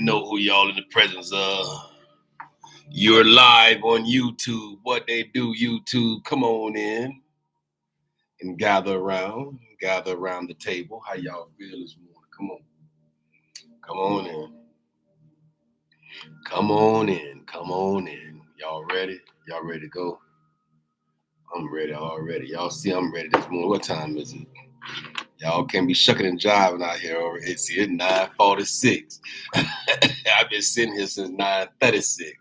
know who y'all in the presence of. You're live on YouTube. What they do, YouTube. Come on in and gather around the table. How y'all feel this morning? Come on. Come on in. Come on in. Come on in. Y'all ready? Y'all ready to go? I'm ready already. Y'all see I'm ready this morning. What time is it? Y'all can't be shucking and jiving out here already. It's 9:46. I've been sitting here since 9:36.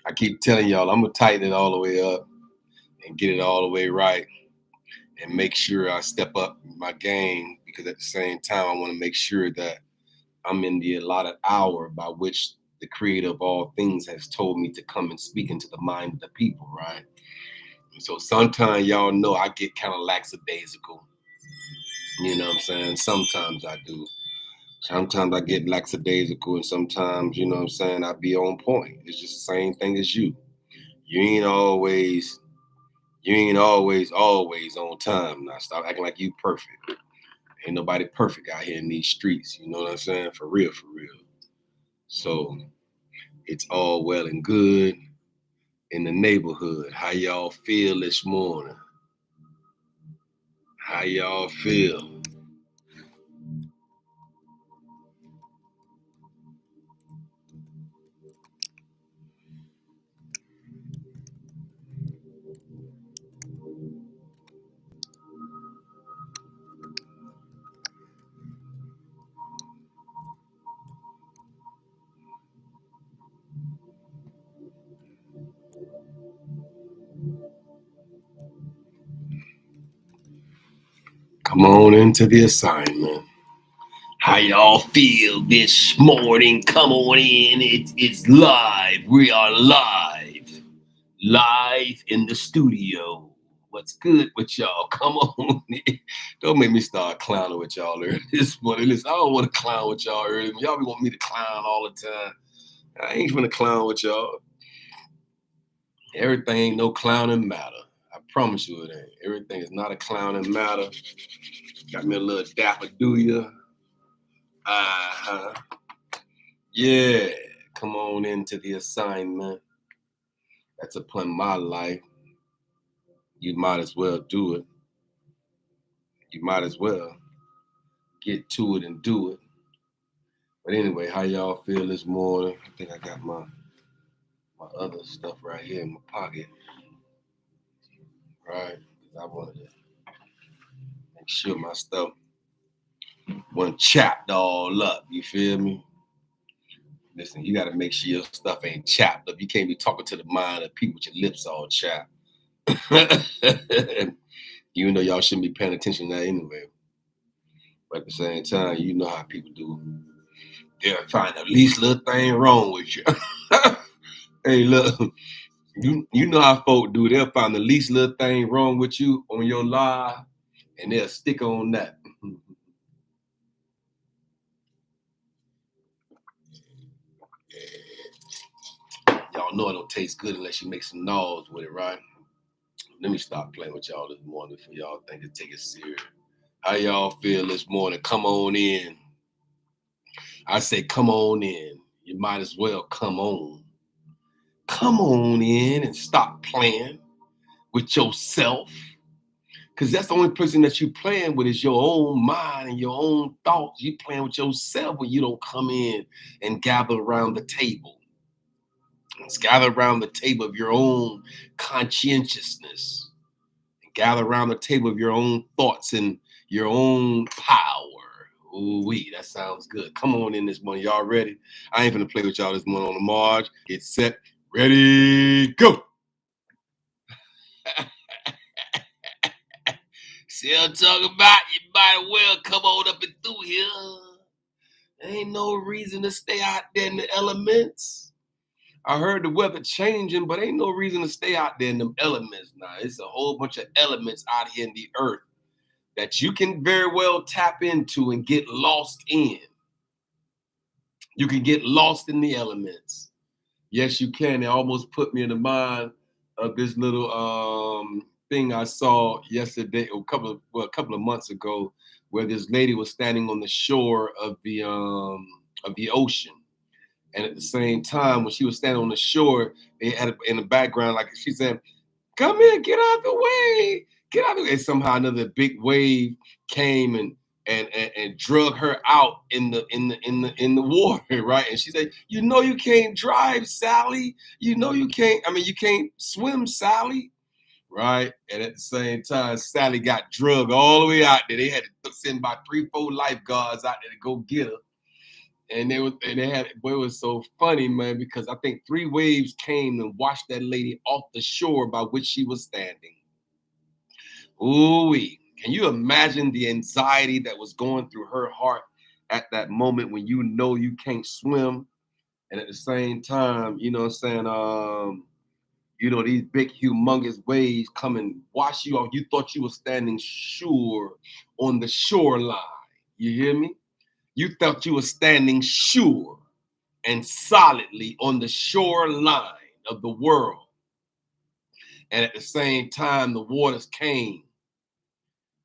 I keep telling y'all I'm gonna tighten it all the way up and get it all the way right and make sure I step up my game, because at the same time I want to make sure that I'm in the allotted hour by which the creator of all things has told me to come and speak into the mind of the people, right? And so sometimes y'all know I get kind of lackadaisical. You know what I'm saying? Sometimes I do. Sometimes I get lackadaisical, and sometimes, you know what I'm saying, I be on point. It's just the same thing as you. You ain't always on time. Now stop acting like you perfect. Ain't nobody perfect out here in these streets. You know what I'm saying? For real, for real. So it's all well and good in the neighborhood. How y'all feel this morning? How y'all feel? Come on into the assignment. How y'all feel this morning? Come on in. It's live. We are live. Live in the studio. What's good with y'all? Come on in. Don't make me start clowning with y'all early this morning. Listen, I don't want to clown with y'all early. Y'all be wanting me to clown all the time. I ain't finna clown with y'all. Everything no clowning matter. I promise you it ain't. Everything is not a clowning matter. Got me a little dapper do ya. Yeah, come on into the assignment. That's upon my life. You might as well do it. You might as well get to it and do it. But anyway, how y'all feel this morning? I think I got my other stuff right here in my pocket. Right? I wanted to make sure my stuff wasn't chapped all up. You feel me? Listen, you got to make sure your stuff ain't chapped up. You can't be talking to the mind of people with your lips all chapped. Even though y'all shouldn't be paying attention to that anyway. But at the same time, you know how people do. They'll find the least little thing wrong with you. Hey, look, you know how folk do. They'll find the least little thing wrong with you on your live, and they'll stick on that. Y'all know it don't taste good unless you make some noise with it, right? Let me stop playing with y'all this morning for y'all think to take it serious. How y'all feel this morning? Come on in. I say come on in. You might as well come on. Come on in and stop playing with yourself. Because that's the only person that you playing with is your own mind and your own thoughts. You playing with yourself when you don't come in and gather around the table. Let's gather around the table of your own conscientiousness. And gather around the table of your own thoughts and your own power. Ooh-wee, that sounds good. Come on in this morning. Y'all ready? I ain't gonna play with y'all this morning on the march. Get set, ready, go. See what I'm talking about? You might well come on up and through here. Ain't no reason to stay out there in the elements. I heard the weather changing, but ain't no reason to stay out there in them elements now. It's a whole bunch of elements out here in the earth that you can very well tap into and get lost in. You can get lost in the elements. Yes, you can. It almost put me in the mind of this little thing I saw yesterday, a couple of months ago, where this lady was standing on the shore of the ocean, And at the same time, when she was standing on the shore, they had in the background, like she said, "Come here, get out the way, get out the way." And somehow another big wave came and drug her out in the water, right? And she said, "You know you can't drive, Sally. You know you can't. I mean, you can't swim, Sally." Right? And at the same time, Sally got drugged all the way out there. They had to send about 3-4 lifeguards out there to go get her. And it was so funny, man, because I think 3 waves came and washed that lady off the shore by which she was standing. Ooh-wee. Can you imagine the anxiety that was going through her heart at that moment when you know you can't swim? And at the same time, you know what I'm saying, these big, humongous waves come and wash you off. You thought you were standing sure on the shoreline. You hear me? You thought you were standing sure and solidly on the shoreline of the world. And at the same time, the waters came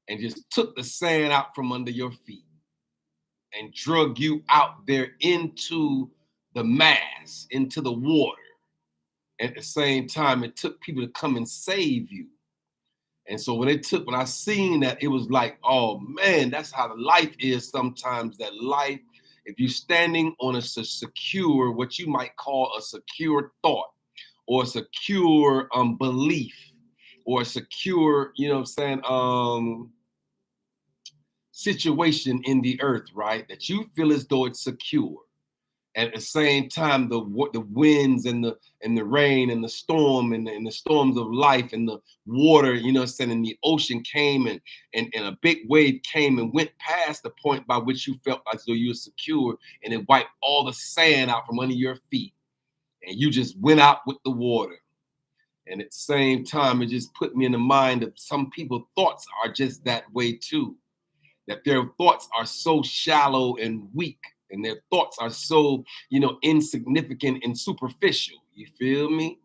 and just took the sand out from under your feet and drug you out there into the mass, into the water. At the same time, it took people to come and save you. And so when I seen that, it was like, oh man, that's how the life is sometimes. That life, if you're standing on a secure, what you might call a secure thought, or a secure belief, or a secure, situation in the earth, right? That you feel as though it's secure. At the same time, the winds and the rain and the storm and the storms of life and the water, and the ocean came and a big wave came and went past the point by which you felt as though you were secure, and it wiped all the sand out from under your feet, and you just went out with the water. And at the same time, it just put me in the mind of some people's thoughts are just that way too, that their thoughts are so shallow and weak. And their thoughts are so, insignificant and superficial. You feel me?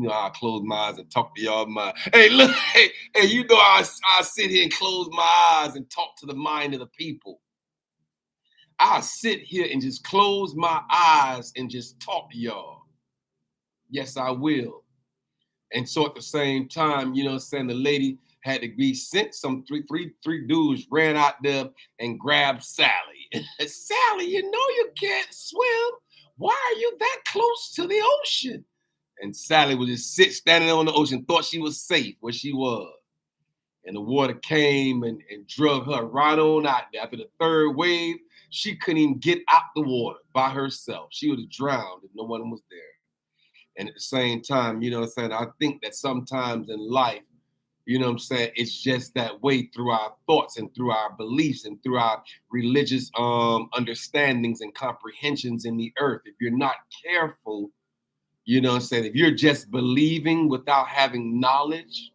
I close my eyes and talk to y'all mind. Hey, look, hey, I sit here and close my eyes and talk to the mind of the people. I sit here and just close my eyes and just talk to y'all. Yes, I will. And so at the same time, the lady had to be sent. Some three dudes ran out there and grabbed Sally. Sally, you know you can't swim. Why are you that close to the ocean? And Sally was just standing on the ocean, thought she was safe where she was. And the water came and drug her right on out there. After the 3rd wave, she couldn't even get out the water by herself. She would have drowned if no one was there. And at the same time, I think that sometimes in life, it's just that way through our thoughts and through our beliefs and through our religious understandings and comprehensions in the earth. If you're not careful, if you're just believing without having knowledge,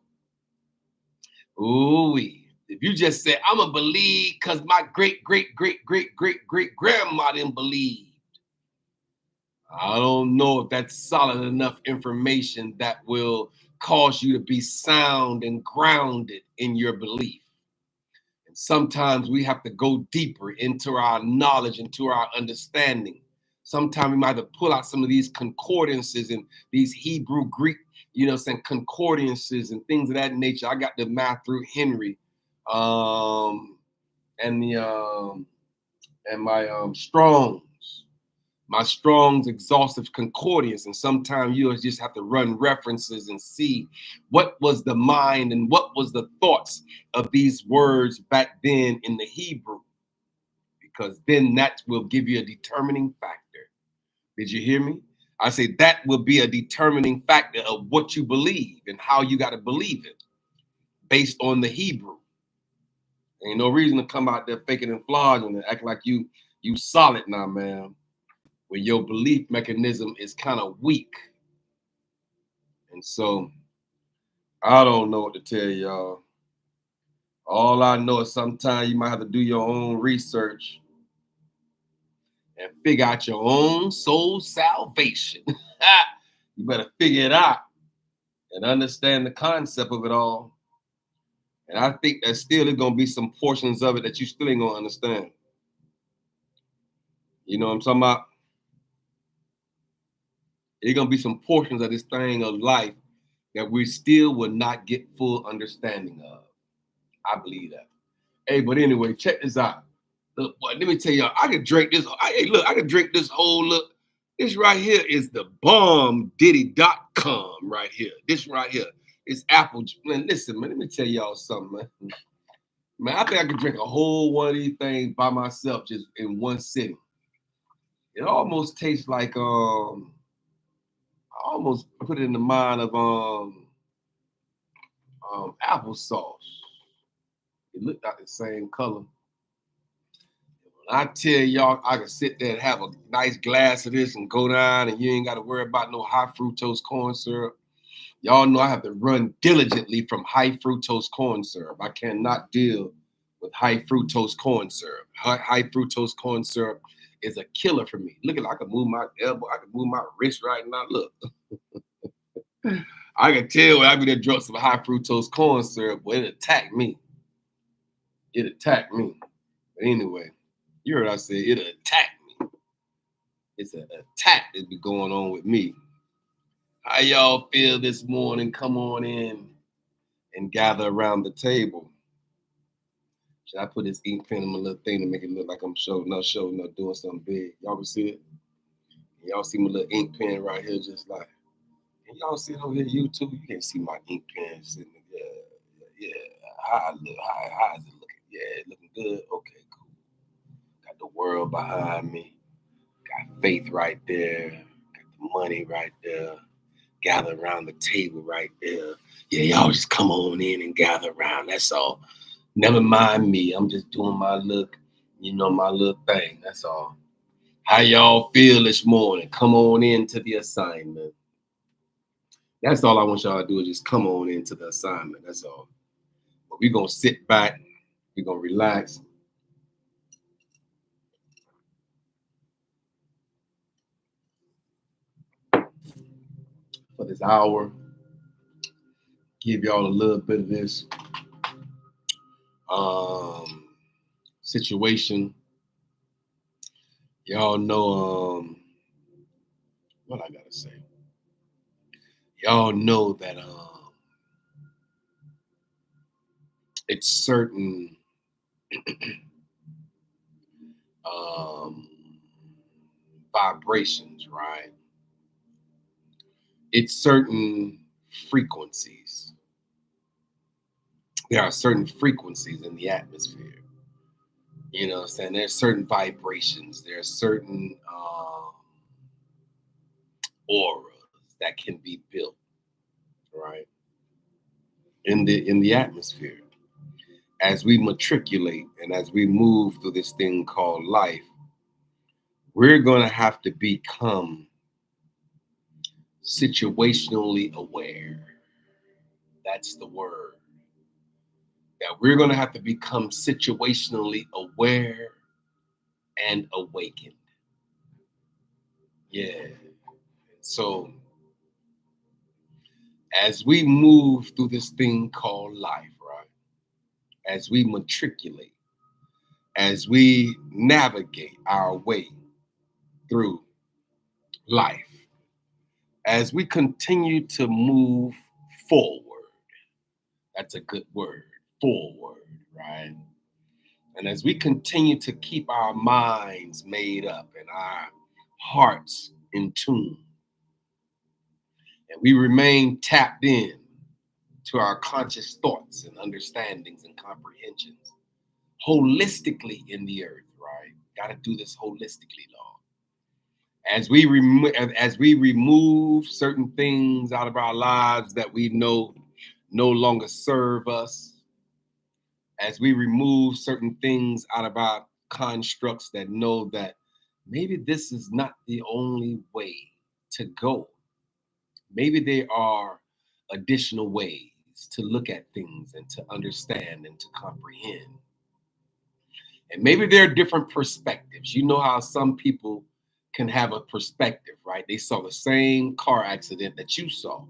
if you just say, I'm going to believe because my great grandma didn't believe, I don't know if that's solid enough information that will cause you to be sound and grounded in your belief. And sometimes we have to go deeper into our knowledge, into our understanding. Sometimes we might have to pull out some of these concordances and these Hebrew, Greek, concordances and things of that nature. I got the math through Henry and my Strong's exhaustive concordance. And sometimes you just have to run references and see what was the mind and what was the thoughts of these words back then in the Hebrew, because then that will give you a determining factor. Did you hear me? I say that will be a determining factor of what you believe and how you got to believe it based on the Hebrew. Ain't no reason to come out there faking and flogging and act like you solid now, man, when your belief mechanism is kind of weak. And so I don't know what to tell y'all. All I know is sometimes you might have to do your own research and figure out your own soul salvation. You better figure it out and understand the concept of it all. And I think there still is going to be some portions of it that you still ain't going to understand. You know what I'm talking about? There's gonna be some portions of this thing of life that we still will not get full understanding of. I believe that. Hey, but anyway, check this out. Look, boy, let me tell y'all, I could drink this. Hey, look, I could drink this whole look. This right here is the bombdiddy.com right here. This right here is Apple. Man, listen, man, let me tell y'all something, man. Man, I think I could drink a whole one of these things by myself just in one sitting. It almost tastes like I almost put it in the mind of applesauce. It looked like the same color. When I tell y'all, I could sit there and have a nice glass of this and go down, and you ain't got to worry about no high fructose corn syrup. Y'all know I have to run diligently from high fructose corn syrup. I cannot deal with high fructose corn syrup. High fructose corn syrup is a killer for me. Look at, I can move my elbow, I can move my wrist right now. Look, I can tell when I be there drunk some high fructose corn syrup, but it attacked me. It attacked me. But anyway, you heard I said it attacked me. It's an attack that be going on with me. How y'all feel this morning? Come on in and gather around the table. Should I put this ink pen in my little thing to make it look like I'm showing up doing something big? Y'all see it? Y'all see my little ink pen right here, just like. And y'all see it over here, YouTube? You can't see my ink pen sitting there. Yeah. How is it looking? Yeah, it looking good. Okay, cool. Got the world behind me. Got faith right there. Got the money right there. Gather around the table right there. Yeah, y'all just come on in and gather around. That's all. Never mind me. I'm just doing my look, my little thing. That's all. How y'all feel this morning? Come on into the assignment. That's all I want y'all to do is just come on into the assignment. That's all. But we're going to sit back. We're going to relax. For this hour, give y'all a little bit of this situation. Y'all know what I gotta say. Y'all know that it's certain vibrations, right? It's certain frequencies. There are certain frequencies in the atmosphere. You know what I'm saying? There's certain vibrations. There are certain auras that can be built, right? In the atmosphere. As we matriculate and as we move through this thing called life, we're going to have to become situationally aware. That's the word. That we're going to have to become situationally aware and awakened. Yeah. So as we move through this thing called life, right? As we matriculate, as we navigate our way through life, as we continue to move forward, that's a good word, forward, right? And as we continue to keep our minds made up and our hearts in tune, and we remain tapped in to our conscious thoughts and understandings and comprehensions, holistically in the earth, right? Got to do this holistically, Lord. As we remove certain things out of our lives that we know no longer serve us, as we remove certain things out of our constructs that know that maybe this is not the only way to go. Maybe there are additional ways to look at things and to understand and to comprehend. And maybe there are different perspectives. You know how some people can have a perspective, right? They saw the same car accident that you saw,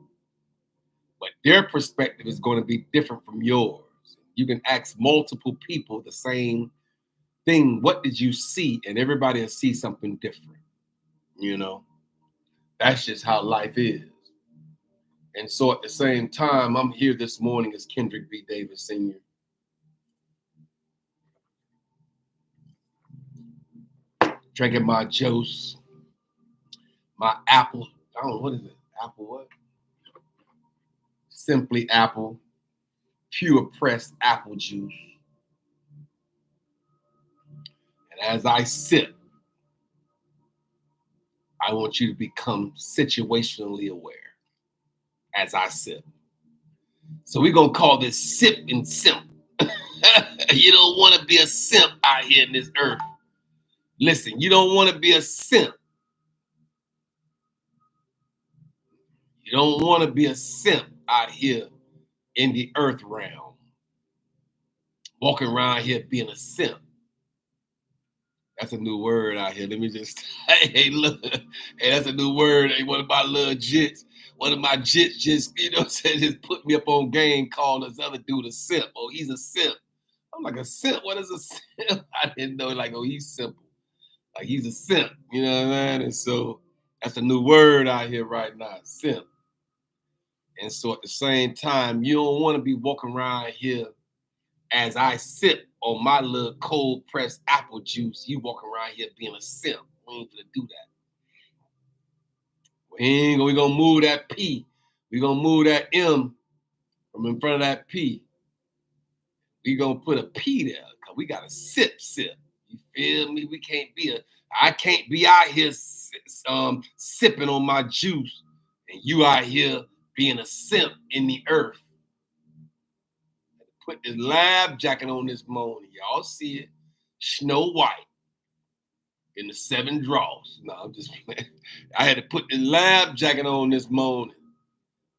but their perspective is going to be different from yours. You can ask multiple people the same thing. What did you see? And everybody will see something different, you know? That's just how life is. And so at the same time, I'm here this morning as Kendrick B. Davis Sr. Drinking my juice, my apple. I don't know, what is it? Apple what? Simply apple, pure pressed apple juice. And as I sip, I want you to become situationally aware as I sip. So we're going to call this sip and simp. You don't want to be a simp out here in this earth. Listen, you don't want to be a simp. You don't want to be a simp out here in the earth realm. Walking around here being a simp. That's a new word out here. Let me just, hey, look. Hey, that's a new word. Hey, one of my little jits. One of my jits just, just put me up on game, calling this other dude a simp. Oh, he's a simp. I'm like, a simp? What is a simp? I didn't know, like, oh, he's simple. Like, he's a simp. You know what I mean? And so that's a new word out here right now, simp. And so at the same time, you don't want to be walking around here as I sip on my little cold pressed apple juice. You walking around here being a simp. We ain't gonna do that. We gonna move that P. We gonna move that M from in front of that P. We gonna put a P there because we got to sip. You feel me? I can't be out here sipping on my juice and you out here being a simp in the earth. Put this lab jacket on this morning. Y'all see it. Snow White in the 7 drawers. No, I'm just playing. I had to put this lab jacket on this morning.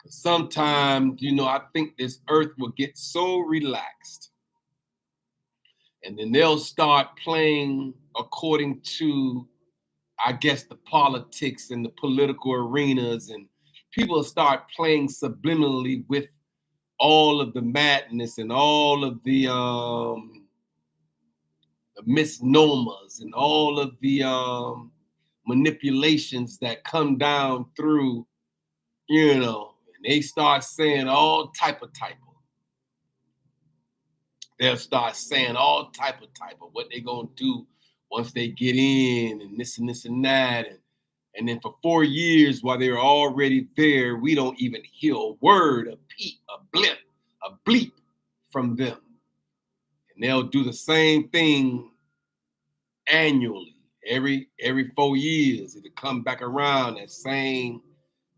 Sometimes, I think this earth will get so relaxed. And then they'll start playing according to, I guess, the politics and the political arenas. And people start playing subliminally with all of the madness and all of the misnomers and all of the manipulations that come down through, and they start saying all type of. They'll start saying all type of what they gonna do once they get in and this and that. And then for 4 years while they're already there, we don't even hear a word, a peep, a blip, a bleep from them. And they'll do the same thing annually. Every 4 years, it'll come back around, that same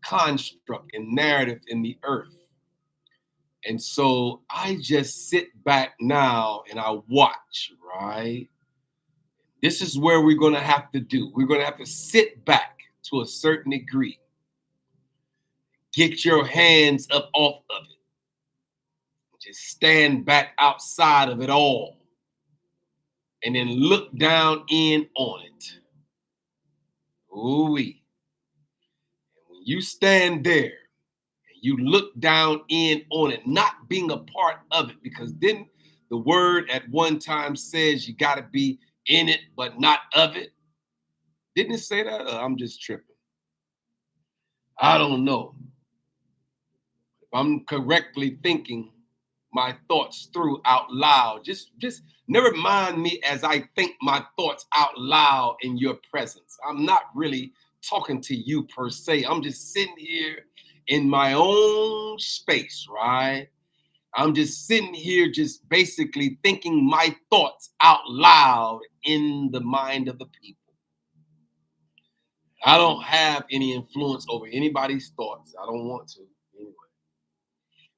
construct and narrative in the earth. And so I just sit back now and I watch, right? This is where we're going to have to do. We're going to have to sit back to a certain degree. Get your hands up off of it. Just stand back outside of it all. And then look down in on it. Ooh-wee. And when you stand there and you look down in on it, not being a part of it, because then the word at one time says you got to be in it, but not of it. Didn't it say that? I'm just tripping. I don't know. If I'm correctly thinking my thoughts through out loud, just never mind me as I think my thoughts out loud in your presence. I'm not really talking to you per se. I'm just sitting here in my own space, right? I'm just sitting here just basically thinking my thoughts out loud in the mind of the people. I don't have any influence over anybody's thoughts. I don't want to anyway.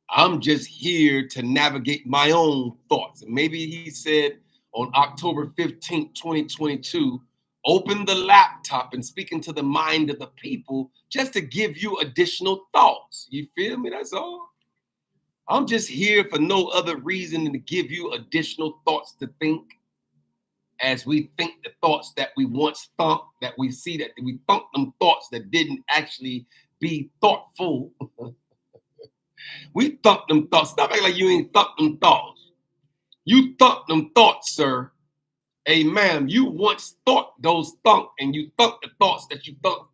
I'm just here to navigate my own thoughts. And maybe he said on October 15th, 2022, open the laptop and speak into the mind of the people just to give you additional thoughts. You feel me? That's all. I'm just here for no other reason than to give you additional thoughts to think. As we think the thoughts that we once thought, that we see that we thought them thoughts that didn't actually be thoughtful. We thought them thoughts. Stop acting like you ain't thought them thoughts. You thought them thoughts, sir. Hey, ma'am, you once thought those thoughts, and you thought the thoughts that you thought.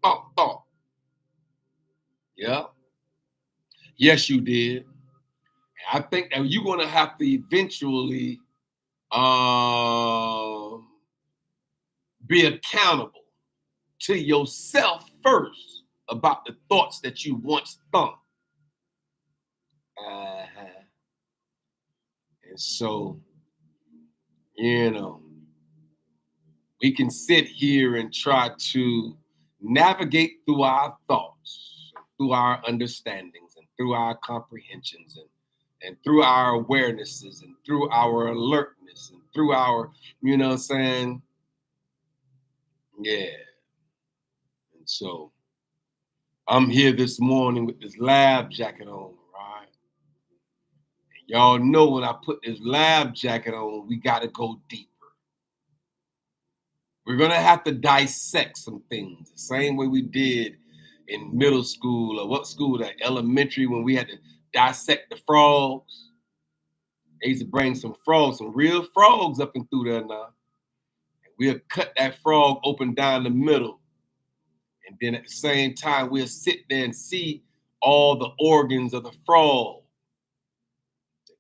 Yeah. Yes, you did. I think that you're going to have to eventually um, be accountable to yourself first about the thoughts that you once thought. Uh-huh. And so, you know, we can sit here and try to navigate through our thoughts, through our understandings, and through our comprehensions, and through our awarenesses, and through our alertness, and through our, you know what I'm saying? Yeah. And so I'm here this morning with this lab jacket on, right? And y'all know when I put this lab jacket on, we got to go deeper. We're going to have to dissect some things the same way we did in middle school, or what school, that elementary, when we had to dissect the frogs. They used to bring some frogs, some real frogs up and through there now. And we'll cut that frog open down the middle. And then at the same time, we'll sit there and see all the organs of the frog.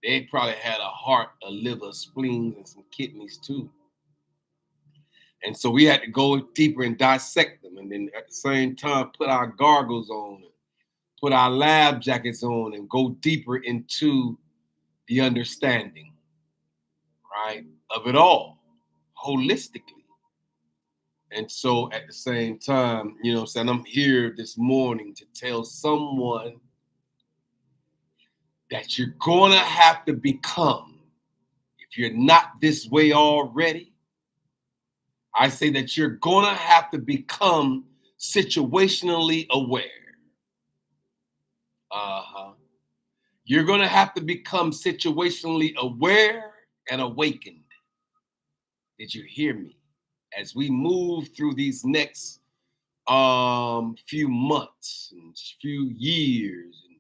They probably had a heart, a liver, spleens, and some kidneys too. And so we had to go deeper and dissect them. And then at the same time, put our goggles on, and put our lab jackets on, and go deeper into the understanding, right, of it all, holistically. And so at the same time, you know what I'm saying, I'm here this morning to tell someone that you're going to have to become, if you're not this way already, I say that you're going to have to become situationally aware. Uh-huh. You're going to have to become situationally aware and awakened. Did you hear me? As we move through these next few months and few years and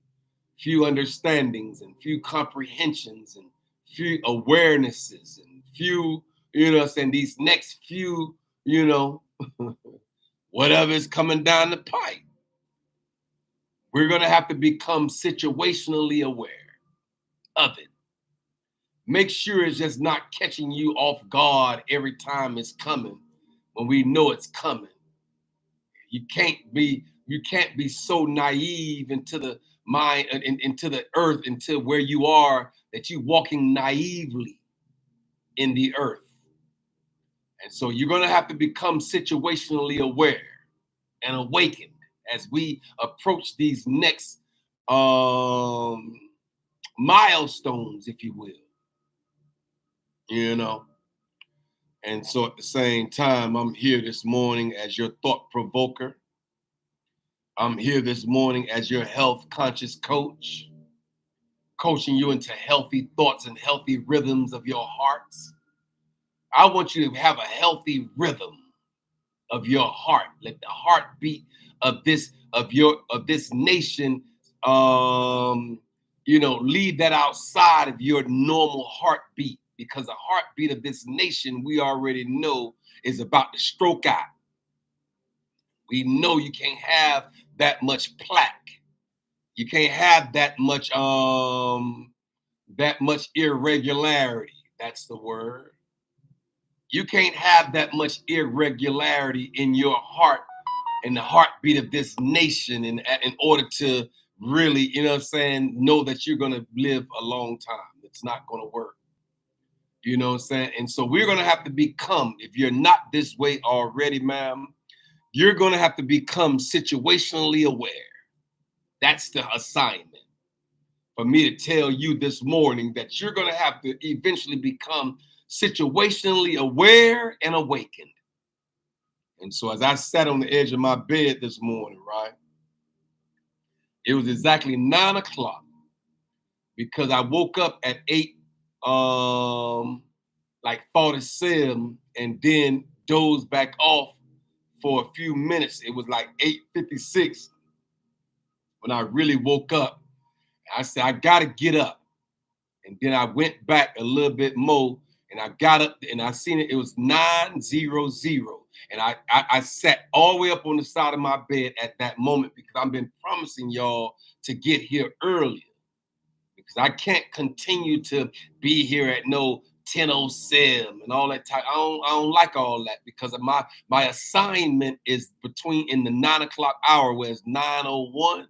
few understandings and few comprehensions and few awarenesses and few, you know, and these next few, you know, whatever is coming down the pipe, we're going to have to become situationally aware of it. Make sure it's just not catching you off guard every time it's coming when we know it's coming. You can't be so naive into the mind, into the earth, into where you are, that you're walking naively in the earth. And so you're going to have to become situationally aware and awakened as we approach these next milestones, if you will. You know. And so at the same time, I'm here this morning as your thought provoker. I'm here this morning as your health conscious coach, coaching you into healthy thoughts and healthy rhythms of your hearts. I want you to have a healthy rhythm of your heart. Let the heartbeat of this nation, leave that outside of your normal heartbeat, because the heartbeat of this nation, we already know, is about to stroke out. We know you can't have that much plaque. You can't have that much irregularity. That's the word. You can't have that much irregularity in your heart and the heartbeat of this nation in order to really, you know what I'm saying, know that you're going to live a long time. It's not going to work. You know what I'm saying? And so we're going to have to become, if you're not this way already, ma'am, you're going to have to become situationally aware. That's the assignment for me to tell you this morning, that you're going to have to eventually become situationally aware and awakened. And so as I sat on the edge of my bed this morning, right, it was exactly 9 o'clock, because I woke up at 47, and then dozed back off for a few minutes. It was like 8:56 when I really woke up. I said, I got to get up. And then I went back a little bit more, And I got up and I seen it. It was 900. And I sat all the way up on the side of my bed at that moment because I've been promising y'all to get here earlier. Because I can't continue to be here at no 10:07 and all that time. I don't like all that because of my assignment is between in the 9 o'clock hour, where it's 9:01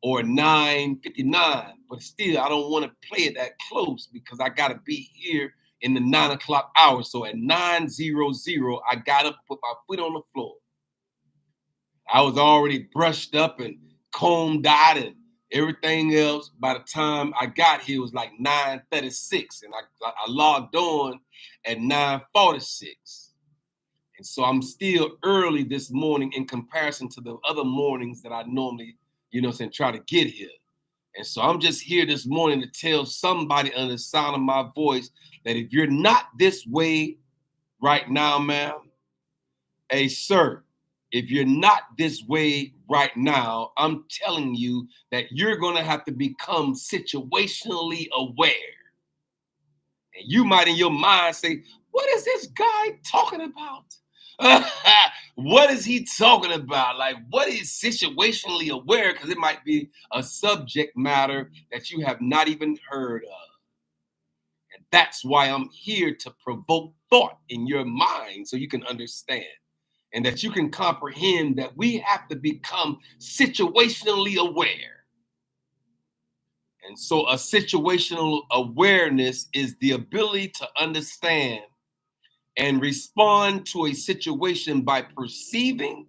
or 9:59. But still, I don't want to play it that close because I gotta be here in the 9 o'clock hour. So at 9:00, I got up, put my foot on the floor. I was already brushed up and combed out and everything else. By the time I got here, it was like 9:36, and I logged on at 9:46. And so I'm still early this morning in comparison to the other mornings that I normally, try to get here. And so I'm just here this morning to tell somebody under the sound of my voice that if you're not this way right now, ma'am, hey, sir, if you're not this way right now, I'm telling you that you're going to have to become situationally aware. And you might in your mind say, what is this guy talking about? What is he talking about? Like, what is situationally aware? Because it might be a subject matter that you have not even heard of. And that's why I'm here to provoke thought in your mind so you can understand and that you can comprehend that we have to become situationally aware. And so a situational awareness is the ability to understand and respond to a situation by perceiving,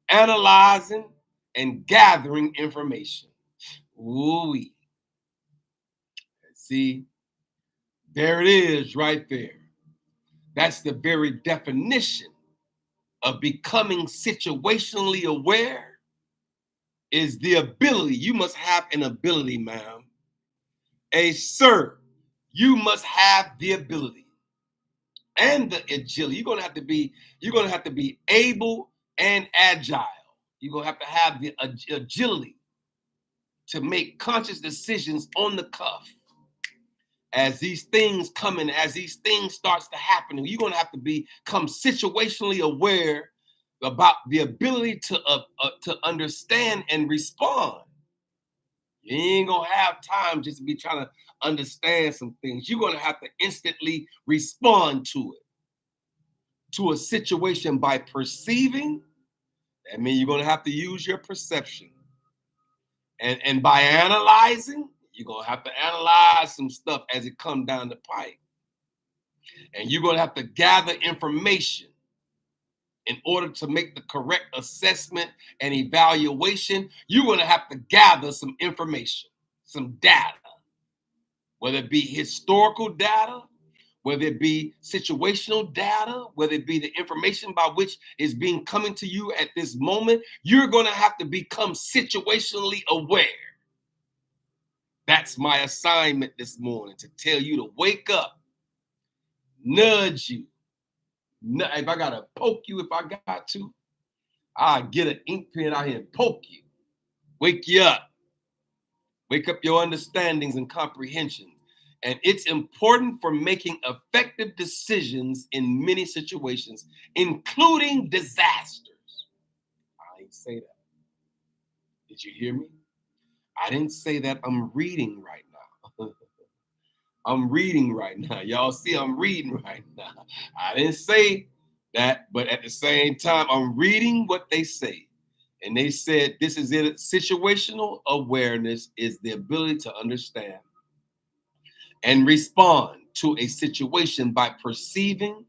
analyzing, and gathering information. Ooh-wee. See, there it is right there. That's the very definition of becoming situationally aware is the ability. You must have an ability, ma'am. Sir, you must have the ability and the agility. You're gonna have to be able and agile. You're gonna have the agility to make conscious decisions on the cuff. As these things come in, as these things starts to happen, you're gonna have to become situationally aware about the ability to understand and respond. You ain't gonna have time just to be trying to understand some things. You're gonna have to instantly respond to a situation by perceiving. That means you're gonna have to use your perception. And by analyzing, you're gonna have to analyze some stuff as it comes down the pipe. And you're gonna have to gather information in order to make the correct assessment and evaluation. You're gonna have to gather some information, some data, whether it be historical data, whether it be situational data, whether it be the information by which is being coming to you at this moment. You're gonna have to become situationally aware. That's my assignment this morning, to tell you to wake up, nudge you. If I gotta poke you, if I got to, I'll get an ink pen out here and poke you. Wake you up. Wake up your understandings and comprehension. And it's important for making effective decisions in many situations, including disasters. I didn't say that. Did you hear me? I didn't say that. I'm reading right now. I'm reading right now. Y'all see, I'm reading right now. I didn't say that, but at the same time, I'm reading what they say. And they said, this is it. Situational awareness is the ability to understand and respond to a situation by perceiving,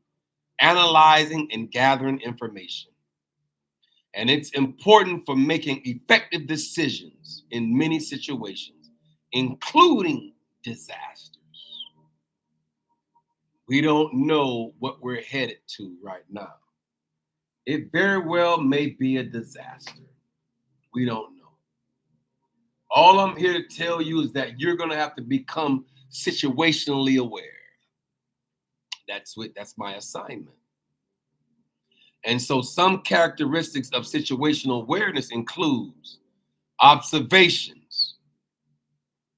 analyzing, and gathering information. And it's important for making effective decisions in many situations, including disasters. We don't know what we're headed to right now. It very well may be a disaster. We don't know. All I'm here to tell you is that you're going to have to become situationally aware. That's my assignment. And so some characteristics of situational awareness includes observations,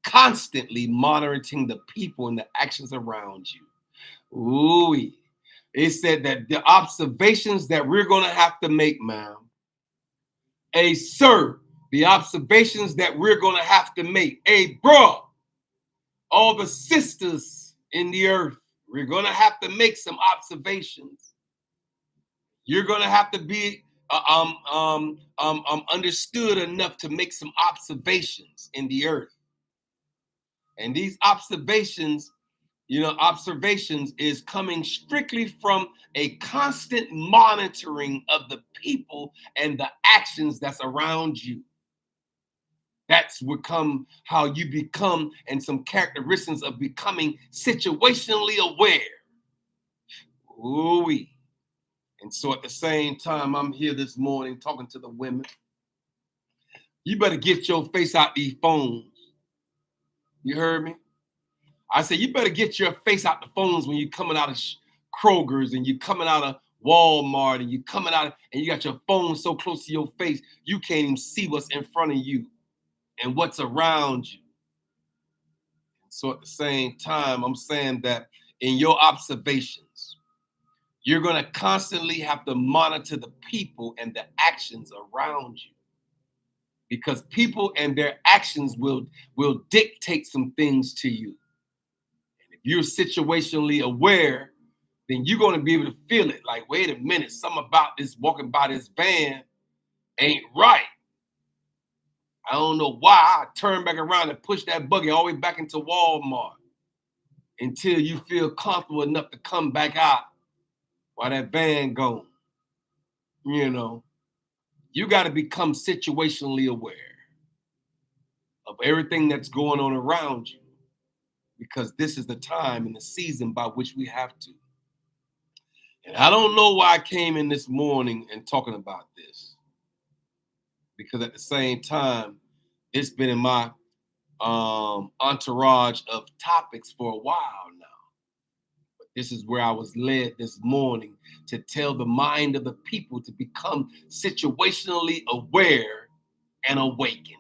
constantly monitoring the people and the actions around you. Ooh, it said that the observations that we're going to have to make, ma'am. Hey, sir, the observations that we're going to have to make. Hey, bro, all the sisters in the earth, we're going to have to make some observations. You're going to have to be understood enough to make some observations in the earth. And these observations is coming strictly from a constant monitoring of the people and the actions that's around you. That's how you become, and some characteristics of becoming situationally aware. Ooh-wee. And so at the same time, I'm here this morning talking to the women. You better get your face out these phones. You heard me? I said, you better get your face out the phones when you're coming out of Kroger's and you're coming out of Walmart and you're coming out and you got your phone so close to your face, you can't even see what's in front of you and what's around you. So at the same time, I'm saying that in your observations, you're going to constantly have to monitor the people and the actions around you, because people and their actions will dictate some things to you. And if you're situationally aware, then you're going to be able to feel it. Like, wait a minute, something about this walking by this van ain't right. I don't know why. I turn back around and push that buggy all the way back into Walmart until you feel comfortable enough to come back out while that van gone. You know, you got to become situationally aware of everything that's going on around you, because this is the time and the season by which we have to. And I don't know why I came in this morning and talking about this, because at the same time, it's been in my entourage of topics for a while now. But this is where I was led this morning to tell the mind of the people to become situationally aware and awakened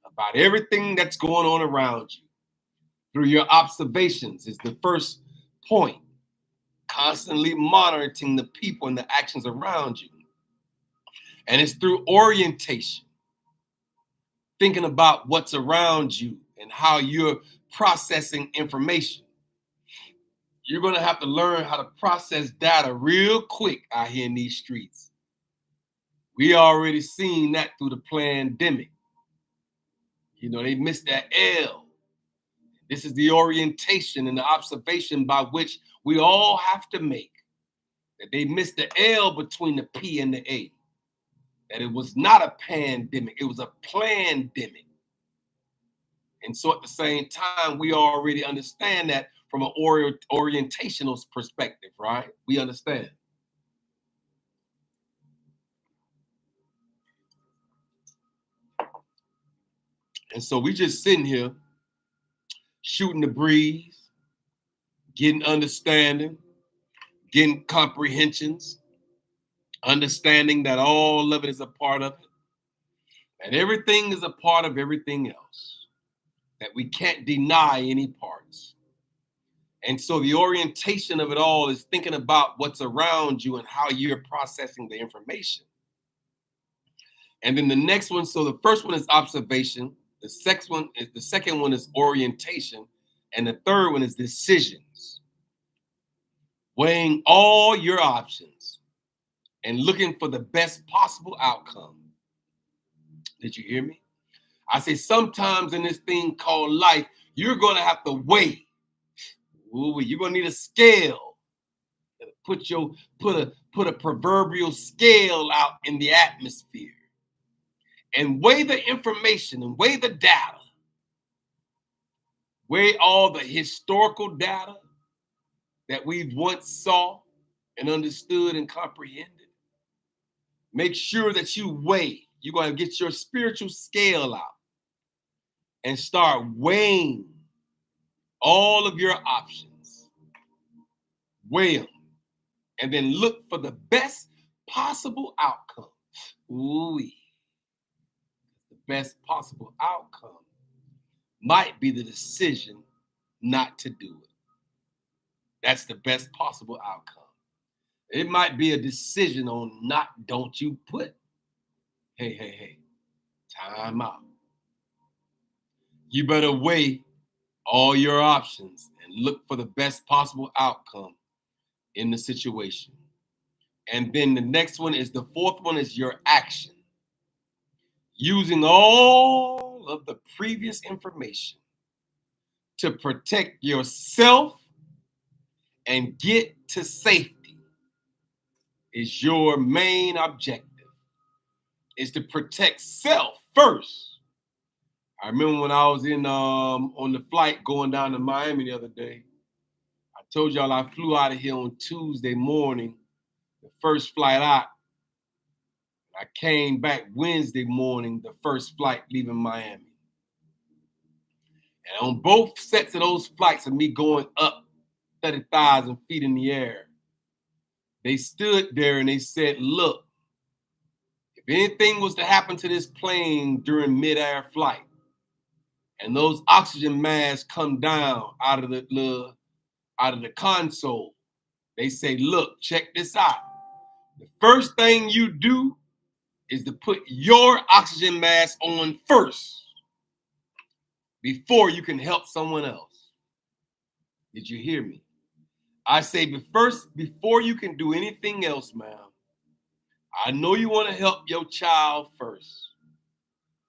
about everything that's going on around you. Through your observations is the first point. Constantly monitoring the people and the actions around you. And it's through orientation, thinking about what's around you and how you're processing information. You're going to have to learn how to process data real quick out here in these streets. We already seen that through the pandemic. You know, they missed that L. This is the orientation and the observation by which we all have to make. That they missed the L between the P and the A. That it was not a pandemic, it was a plandemic. And so at the same time, we already understand that from an orientational perspective, right? We understand. And so we just sitting here shooting the breeze, getting understanding, getting comprehensions, understanding that all of it is a part of it. And everything is a part of everything else, that we can't deny any parts. And so the orientation of it all is thinking about what's around you and how you're processing the information. And then the next one, so the first one is observation, the second one is orientation, and the third one is decisions. Weighing all your options and looking for the best possible outcome. Did you hear me? I say sometimes in this thing called life, you're going to have to weigh. Ooh, you're going to need a scale. Put a proverbial scale out in the atmosphere and weigh the information and weigh the data. Weigh all the historical data that we've once saw and understood and comprehended. Make sure that you weigh. You're going to get your spiritual scale out and start weighing all of your options. Weigh them. And then look for the best possible outcome. Ooh, the best possible outcome might be the decision not to do it. That's the best possible outcome. It might be a decision on don't you put, hey, time out. You better weigh all your options and look for the best possible outcome in the situation. And then the next one is the fourth one is your action. Using all of the previous information to protect yourself and get to safety is your main objective, is to protect self first. I remember when I was in on the flight going down to Miami the other day, I told y'all I flew out of here on Tuesday morning, the first flight out. I came back Wednesday morning, the first flight leaving Miami. And on both sets of those flights of me going up 30,000 feet in the air, they stood there and they said, look, if anything was to happen to this plane during mid-air flight, and those oxygen masks come down out of the console, they say, look, check this out. The first thing you do is to put your oxygen mask on first before you can help someone else. Did you hear me? I say, but first, before you can do anything else, ma'am, I know you want to help your child first,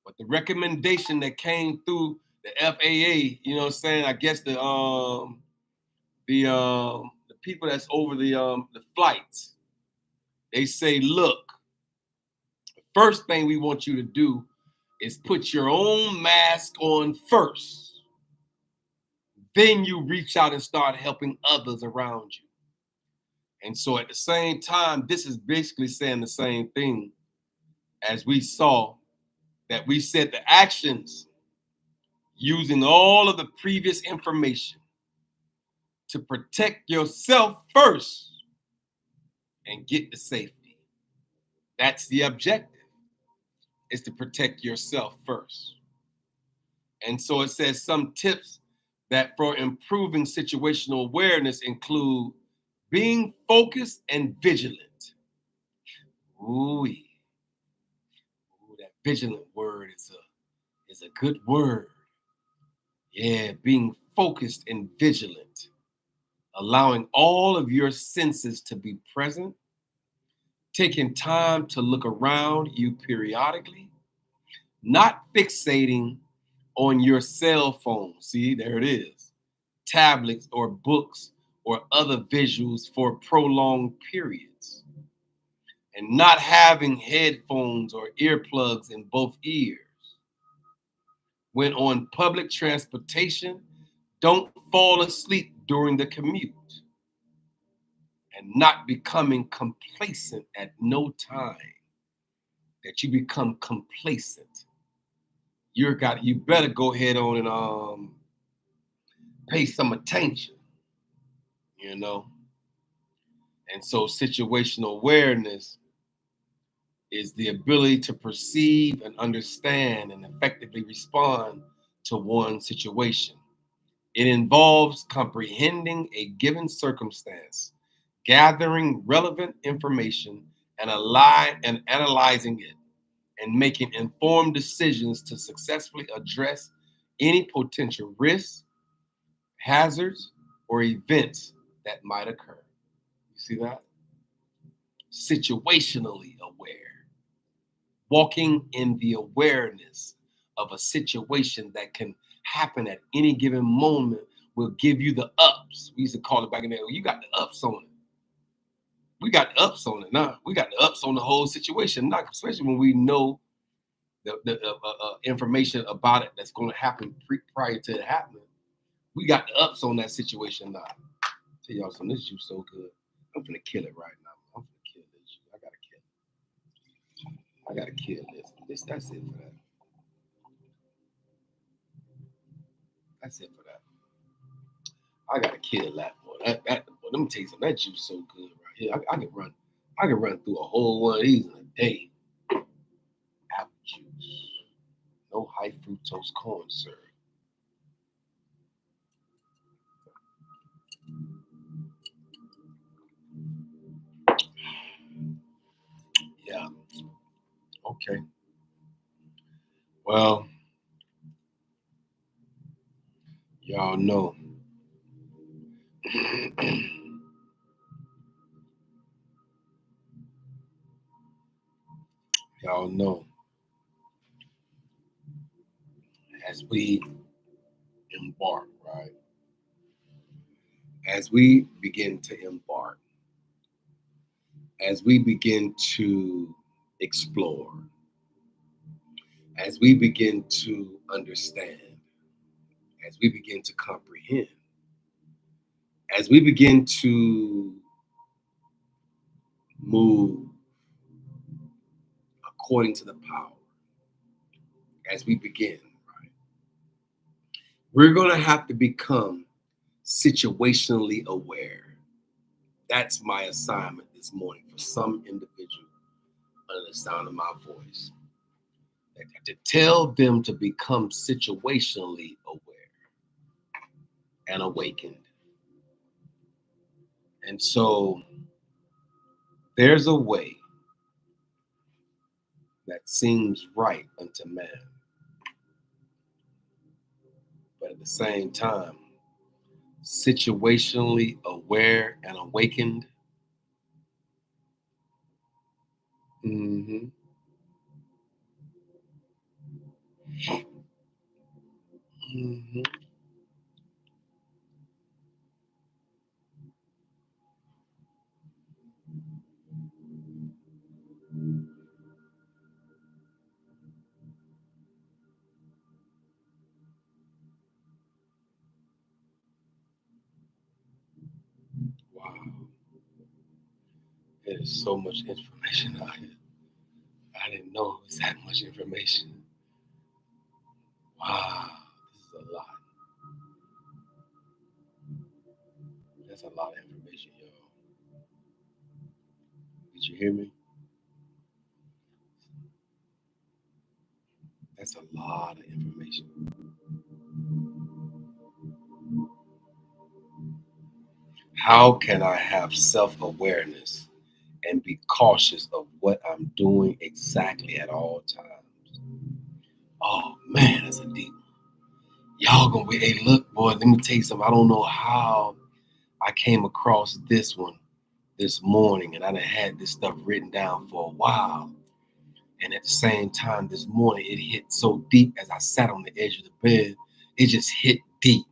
but the recommendation that came through the FAA, you know what I'm saying? I guess the people that's over the flights, they say, look, the first thing we want you to do is put your own mask on first. Then you reach out and start helping others around you. And so at the same time, this is basically saying the same thing as we saw that we said the actions using all of the previous information to protect yourself first and get to safety. That's the objective, is to protect yourself first. And so it says some tips that for improving situational awareness include being focused and vigilant. Ooh, that vigilant word is a good word. Yeah, being focused and vigilant, allowing all of your senses to be present, taking time to look around you periodically, not fixating on your cell phone. See, there it is. Tablets or books or other visuals for prolonged periods. And not having headphones or earplugs in both ears. When on public transportation, don't fall asleep during the commute. And not becoming complacent at no time. That you become complacent. You better go ahead on and pay some attention, you know. And so situational awareness is the ability to perceive and understand and effectively respond to one situation. It involves comprehending a given circumstance, gathering relevant information, and analyzing it, and making informed decisions to successfully address any potential risks, hazards, or events that might occur. You see that? Situationally aware. Walking in the awareness of a situation that can happen at any given moment will give you the ups. We used to call it back in there, you got the ups on it. We got the ups on it now. We got the ups on the whole situation, not especially when we know the information about it that's going to happen prior to it happening. We got the ups on that situation now. Tell y'all something, this juice so good. I'm gonna kill it right now. I'm gonna kill this juice. I gotta kill this. That's it for that. That's it for that. I gotta kill that boy. Let me tell you something. That juice so good right here. I can run through a whole one of these in a day. Apple juice. No high fructose corn syrup. Well, y'all know. Y'all know, as we embark, right? As we begin to embark, as we begin to explore, as we begin to understand, as we begin to comprehend, as we begin to move according to the power, as we begin, right, we're going to have to become situationally aware. That's my assignment this morning for some individual under the sound of my voice. To tell them to become situationally aware and awakened. And so there's a way that seems right unto man, but at the same time, situationally aware and awakened. Mm-hmm. Mm-hmm. Wow. There is so much information out here. I didn't know it was that much information. Wow. This is a lot. That's a lot of information, y'all. Did you hear me? That's a lot of information. How can I have self awareness and be cautious of what I'm doing exactly at all times? Oh man, that's a deep one. Y'all gonna be, hey, look, boy, let me tell you something. I don't know how I came across this one this morning, and I done had this stuff written down for a while. And at the same time, this morning, it hit so deep as I sat on the edge of the bed. It just hit deep.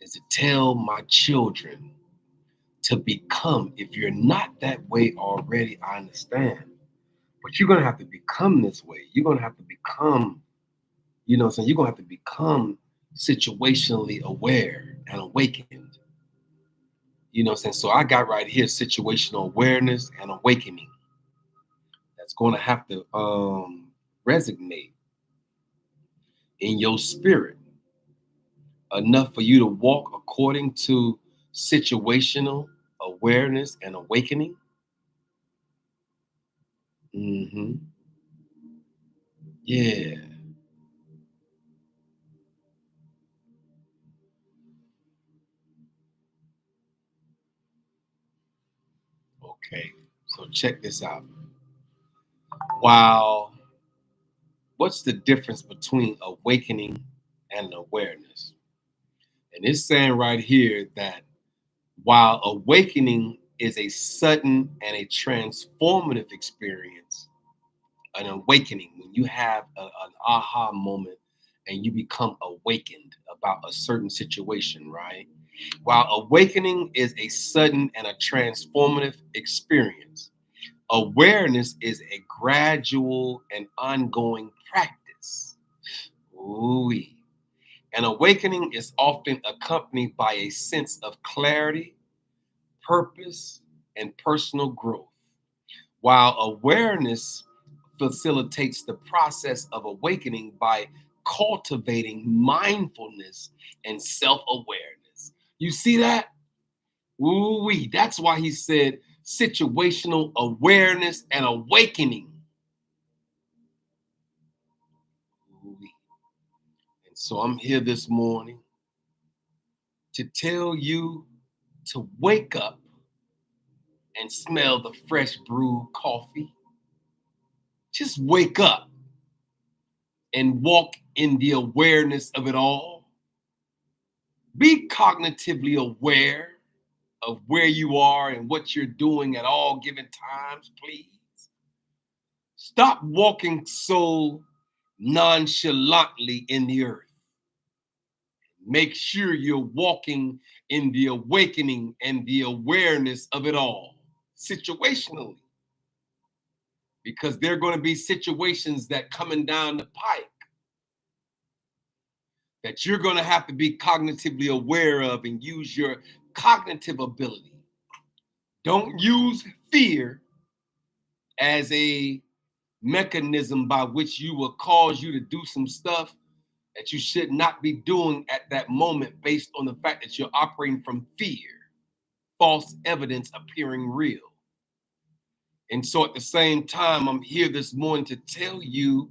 Is to tell my children to become, if you're not that way already, I understand. But you're gonna have to become this way. You're gonna have to become, you know what I'm saying? You're gonna have to become situationally aware and awakened. You know what I'm saying? So I got right here situational awareness and awakening. That's gonna have to resonate in your spirit enough for you to walk according to situational awareness and awakening. Mm-hmm. Yeah. Okay. So check this out. While what's the difference between awakening and awareness? And it's saying right here that while awakening is a sudden and a transformative experience, an awakening, when you have an aha moment and you become awakened about a certain situation, right? While awakening is a sudden and a transformative experience, awareness is a gradual and ongoing practice. Ooh-wee. An awakening is often accompanied by a sense of clarity, purpose, and personal growth, while awareness facilitates the process of awakening by cultivating mindfulness and self awareness. You see that? Ooh-wee. That's why he said situational awareness and awakening. Ooh-wee. And so I'm here this morning to tell you to wake up and smell the fresh brewed coffee. Just wake up and walk in the awareness of it all. Be cognitively aware of where you are and what you're doing at all given times, please. Stop walking so nonchalantly in the earth. Make sure you're walking in the awakening and the awareness of it all, situationally. Because there are going to be situations that coming down the pike that you're going to have to be cognitively aware of and use your cognitive ability. Don't use fear as a mechanism by which you will cause you to do some stuff that you should not be doing at that moment based on the fact that you're operating from fear, false evidence appearing real. And so at the same time, I'm here this morning to tell you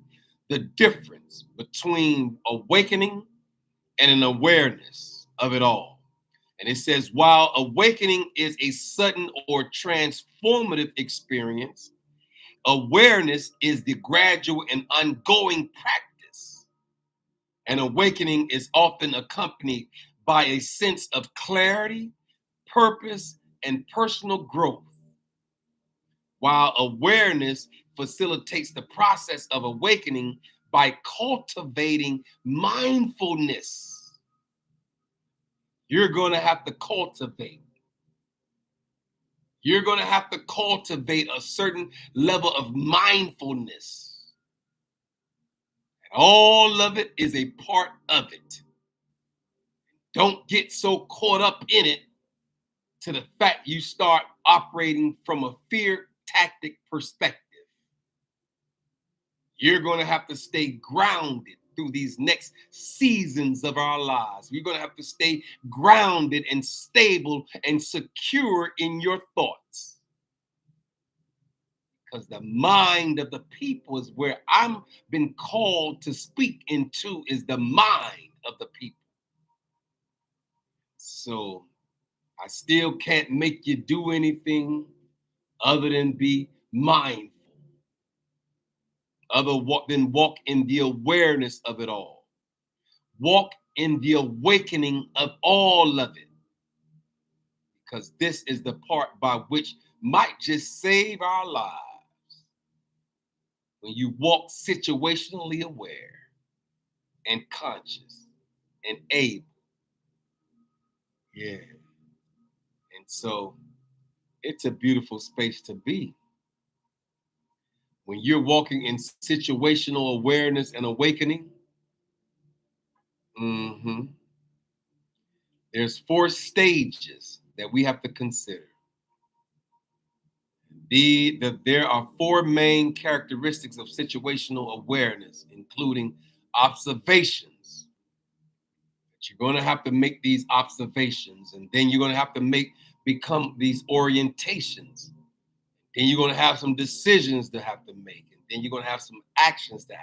the difference between awakening and an awareness of it all. And it says, while awakening is a sudden or transformative experience, awareness is the gradual and ongoing practice. And awakening is often accompanied by a sense of clarity, purpose, and personal growth. While awareness facilitates the process of awakening by cultivating mindfulness. You're going to have to cultivate. You're going to have to cultivate a certain level of mindfulness. And all of it is a part of it. Don't get so caught up in it to the fact you start operating from a fear tactic perspective. You're going to have to stay grounded through these next seasons of our lives. We're going to have to stay grounded and stable and secure in your thoughts. Because the mind of the people is where I'm been called to speak into, is the mind of the people. So I still can't make you do anything other than be mindful. Then walk in the awareness of it all. Walk in the awakening of all of it. Because this is the part by which might just save our lives. When you walk situationally aware and conscious and able. Yeah. And so it's a beautiful space to be. When you're walking in situational awareness and awakening, there's 4 stages that we have to consider. There are 4 main characteristics of situational awareness, including observations. You're going to have to make these observations, and then you're going to have to become these orientations. Then you're going to have some decisions to have to make, and then you're going to have some actions to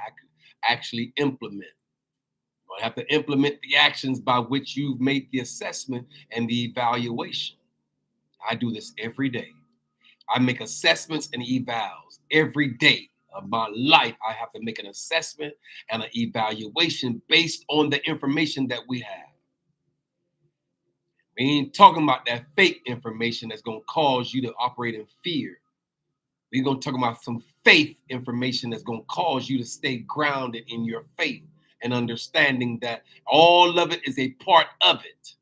actually implement. You're going to have to implement the actions by which you've made the assessment and the evaluation. I do this every day. I make assessments and evals every day of my life. I have to make an assessment and an evaluation based on the information that we have. We ain't talking about that fake information that's going to cause you to operate in fear. We're going to talk about some faith information that's going to cause you to stay grounded in your faith and understanding that all of it is a part of it.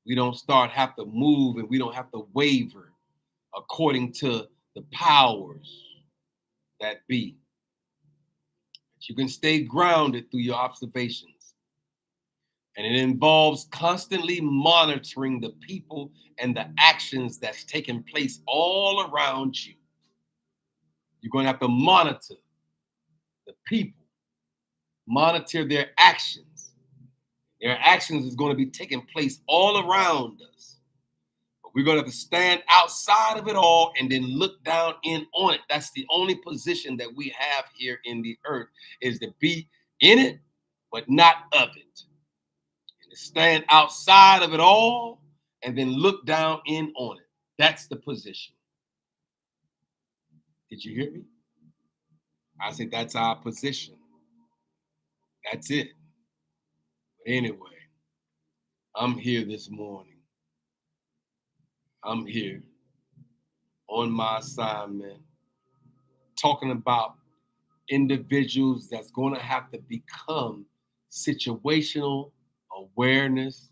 We don't have to move, and we don't have to waver according to the powers that be. But you can stay grounded through your observations. And it involves constantly monitoring the people and the actions that's taking place all around you. You're going to have to monitor the people, monitor their actions. Their actions is going to be taking place all around us. But we're going to have to stand outside of it all and then look down in on it. That's the only position that we have here in the earth, is to be in it, but not of it. And to stand outside of it all and then look down in on it. That's the position. Did you hear me? I said, that's our position. That's it. But anyway, I'm here this morning. I'm here on my assignment talking about individuals that's going to have to become situational awareness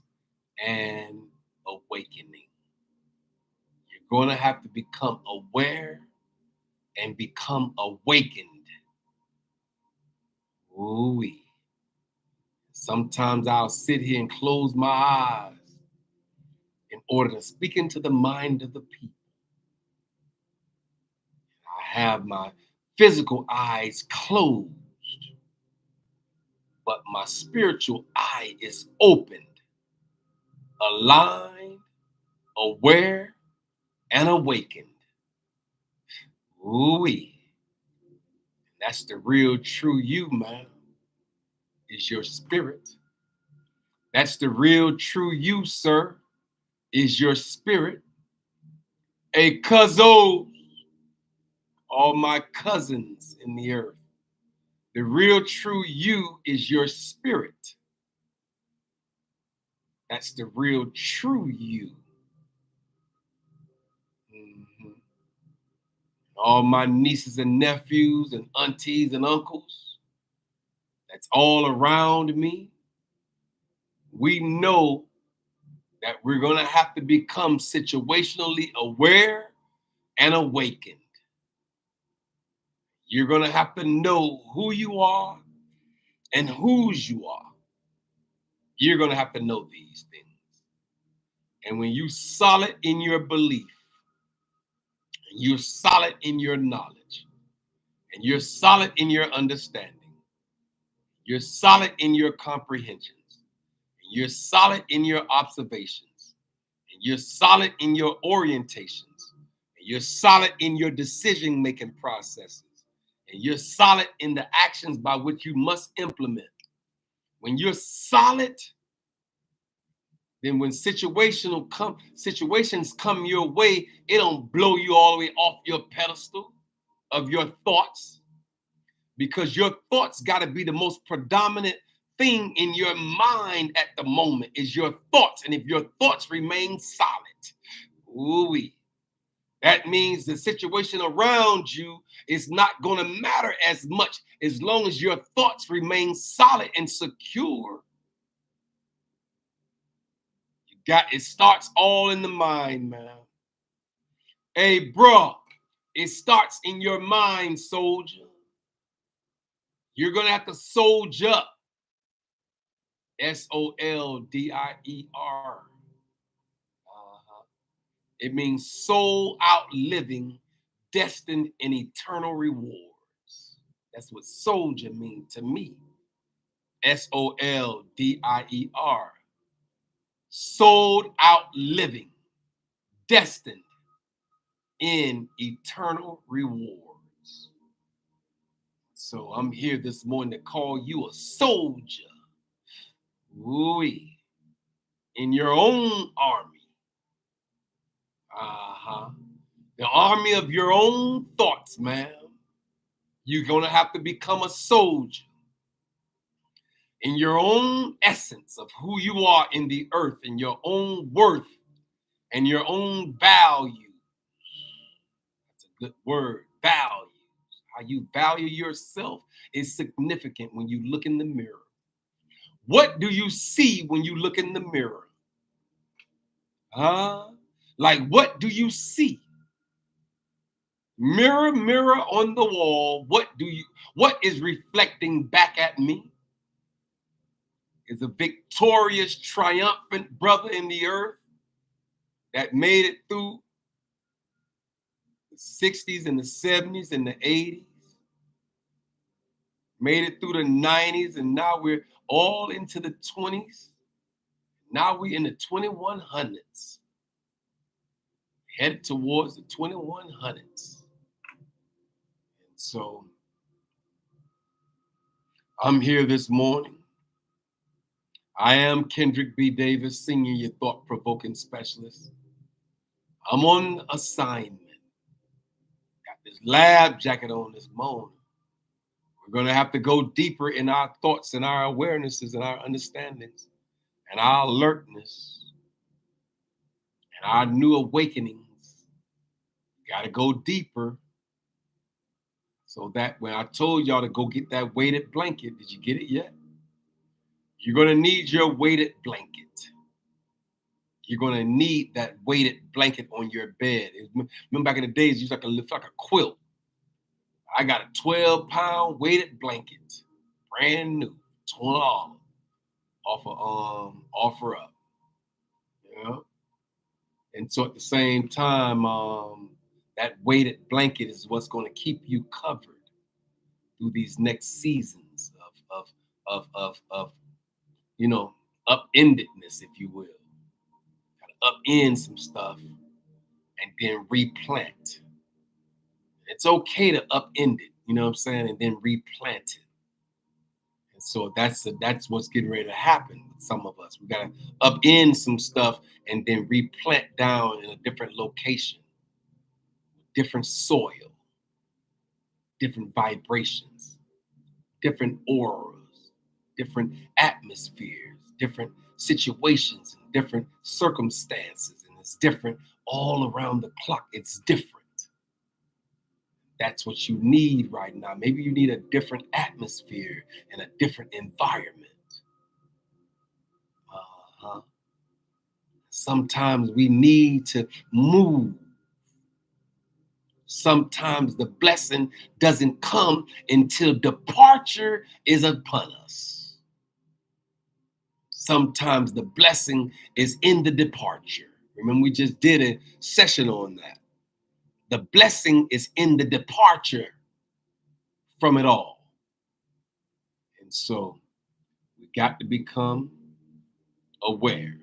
and awakening. You're going to have to become aware and become awakened. Ooh-wee. Sometimes I'll sit here and close my eyes in order to speak into the mind of the people. I have my physical eyes closed, but my spiritual eye is opened, aligned, aware, and awakened. Ooh-wee. That's the real true you, man, is your spirit. That's the real true you, sir, is your spirit. A cuzzo, all my cousins in the earth. The real true you is your spirit. That's the real true you. Mm-hmm. All my nieces and nephews and aunties and uncles, that's all around me. We know that we're going to have to become situationally aware and awakened. You're going to have to know who you are and whose you are. You're going to have to know these things. And when you're solid in your belief, and you're solid in your knowledge, and you're solid in your understanding, you're solid in your comprehensions, and you're solid in your observations, and you're solid in your orientations, and you're solid in your decision-making processes, and you're solid in the actions by which you must implement. When you're solid, then when situations come your way, it don't blow you all the way off your pedestal of your thoughts, because your thoughts got to be the most predominant thing in your mind at the moment is your thoughts. And if your thoughts remain solid, ooh-wee, that means the situation around you is not going to matter as much as long as your thoughts remain solid and secure. It starts all in the mind, man. Hey, bro, it starts in your mind, soldier. You're going to have to soldier up. SOLDIER. It means soul outliving, destined in eternal rewards. That's what soldier means to me. SOLDIER. Soul outliving, destined in eternal rewards. So I'm here this morning to call you a soldier. Ooh-wee. In your own army. The army of your own thoughts, man. You're going to have to become a soldier in your own essence of who you are in the earth, in your own worth and your own value. That's a good word, value. How you value yourself is significant when you look in the mirror. What do you see when you look in the mirror? Like, what do you see? Mirror, mirror on the wall, what is reflecting back at me? Is a victorious, triumphant brother in the earth that made it through the 60s and the 70s and the 80s, made it through the 90s, and now we're all into the 20s. Now we're in the 2100s, headed towards the 2100s. And so I'm here this morning. I am Kendrick B. Davis, Senior, your thought-provoking specialist. I'm on assignment. Got this lab jacket on this morning. We're going to have to go deeper in our thoughts and our awarenesses and our understandings and our alertness and our new awakenings. Got to go deeper so that when I told y'all to go get that weighted blanket, did you get it yet? You're going to need your weighted blanket. You're going to need that weighted blanket on your bed. Remember back in the days, you used to lift like a quilt. I got a 12-pound weighted blanket, brand new, $20 off of Offer Up. Yeah. And so at the same time, that weighted blanket is what's going to keep you covered through these next seasons of upendedness, if you will. Gotta upend some stuff and then replant. It's okay to upend it, you know what I'm saying, and then replant it. And so that's what's getting ready to happen with some of us. We gotta upend some stuff and then replant down in a different location, different soil, different vibrations, different auras, different atmospheres, different situations, and different circumstances, and it's different all around the clock. It's different. That's what you need right now. Maybe you need a different atmosphere and a different environment. Uh-huh. Sometimes we need to move. Sometimes the blessing doesn't come until departure is upon us. Sometimes the blessing is in the departure. Remember, we just did a session on that. The blessing is in the departure from it all. And so we got to become aware.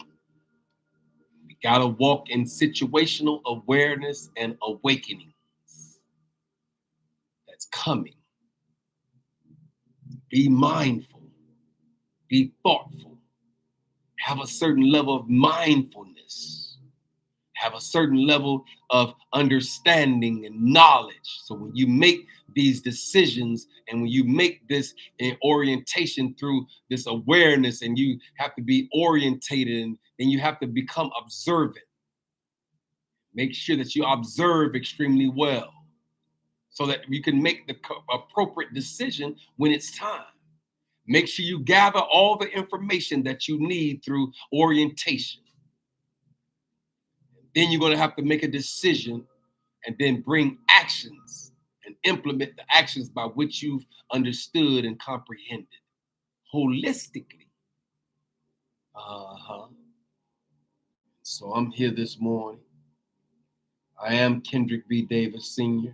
We got to walk in situational awareness and awakenings that's coming. Be mindful. Be thoughtful. Have a certain level of mindfulness. Have a certain level of understanding and knowledge. So when you make these decisions and when you make this orientation through this awareness, and you have to be orientated, and then you have to become observant. Make sure that you observe extremely well so that you can make the appropriate decision when it's time. Make sure you gather all the information that you need through orientation. Then you're going to have to make a decision and then bring actions and implement the actions by which you've understood and comprehended holistically. So I'm here this morning. I am Kendrick B. Davis Sr.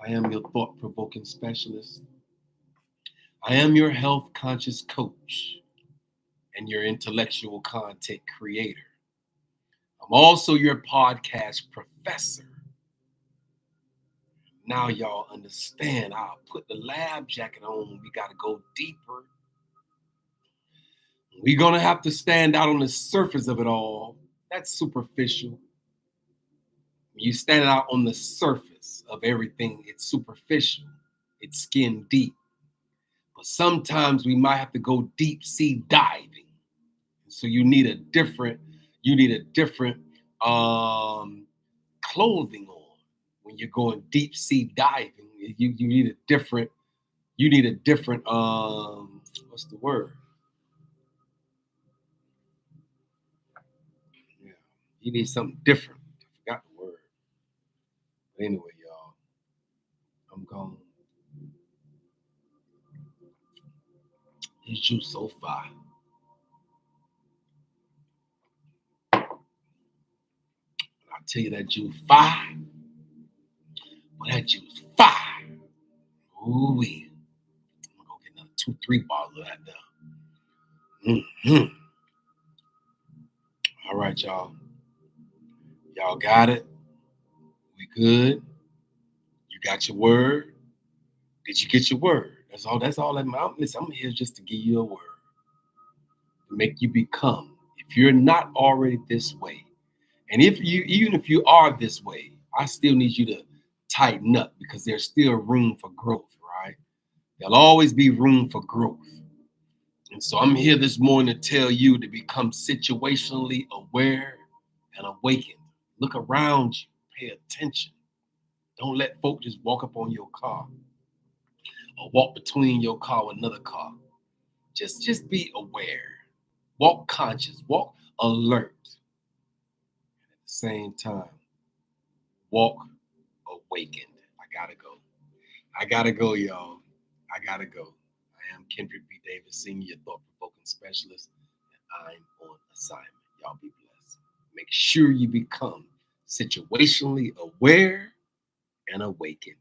I am your thought-provoking specialist. I am your health conscious coach and your intellectual content creator. I'm also your podcast professor. Now y'all understand. I'll put the lab jacket on. We got to go deeper. We're going to have to stand out on the surface of it all. That's superficial. You stand out on the surface of everything. It's superficial. It's skin deep. But sometimes we might have to go deep sea diving. So you need a different clothing on when you're going deep sea diving. You need a different what's the word? Yeah, you need something different. I forgot the word. But anyway, y'all, I'm gone. This juice so fire. I'll tell you that juice fire. Well, that juice fire. Ooh-wee. I'm gonna go get another 2-3 bottles of that now. Mm-hmm. All right, y'all. Y'all got it? We good? You got your word? Did you get your word? That's all that matters. Listen, I'm here just to give you a word. To make you become. If you're not already this way, and even if you are this way, I still need you to tighten up because there's still room for growth, right? There'll always be room for growth. And so I'm here this morning to tell you to become situationally aware and awakened. Look around you, pay attention. Don't let folk just walk up on your car or walk between your car and another car. Just be aware. Walk conscious, walk alert. At the same time, walk awakened. I gotta go, y'all. I gotta go. I am Kendrick B. Davis, Senior Thought-Provoking Specialist, and I'm on assignment. Y'all be blessed. Make sure you become situationally aware and awakened.